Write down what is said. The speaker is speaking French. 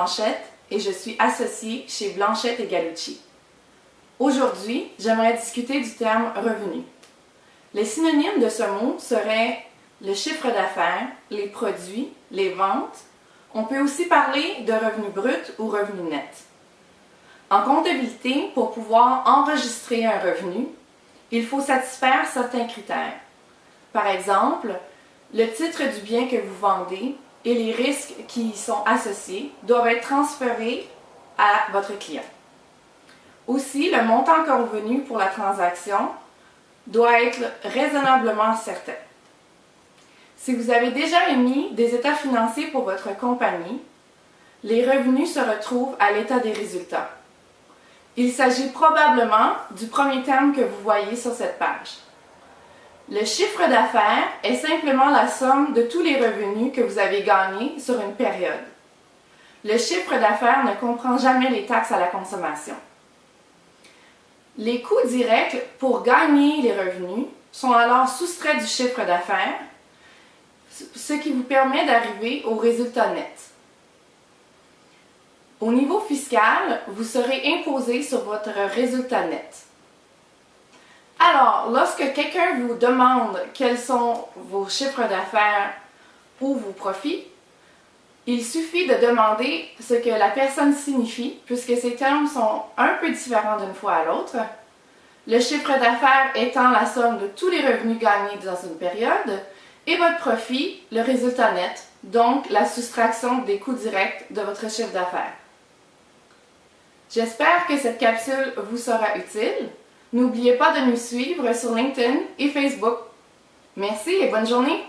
Blanchette et je suis associée chez Blanchette et Gallucci. Aujourd'hui, j'aimerais discuter du terme revenu. Les synonymes de ce mot seraient le chiffre d'affaires, les produits, les ventes. On peut aussi parler de revenu brut ou revenu net. En comptabilité, pour pouvoir enregistrer un revenu, il faut satisfaire certains critères. Par exemple, le titre du bien que vous vendez et les risques qui y sont associés doivent être transférés à votre client. Aussi, le montant convenu pour la transaction doit être raisonnablement certain. Si vous avez déjà émis des états financiers pour votre compagnie, les revenus se retrouvent à l'état des résultats. Il s'agit probablement du premier terme que vous voyez sur cette page. Le chiffre d'affaires est simplement la somme de tous les revenus que vous avez gagnés sur une période. Le chiffre d'affaires ne comprend jamais les taxes à la consommation. Les coûts directs pour gagner les revenus sont alors soustraits du chiffre d'affaires, ce qui vous permet d'arriver au résultat net. Au niveau fiscal, vous serez imposé sur votre résultat net. Alors, lorsque quelqu'un vous demande quels sont vos chiffres d'affaires ou vos profits, il suffit de demander ce que la personne signifie, puisque ces termes sont un peu différents d'une fois à l'autre. Le chiffre d'affaires étant la somme de tous les revenus gagnés dans une période, et votre profit, le résultat net, donc la soustraction des coûts directs de votre chiffre d'affaires. J'espère que cette capsule vous sera utile. N'oubliez pas de nous suivre sur LinkedIn et Facebook. Merci et bonne journée!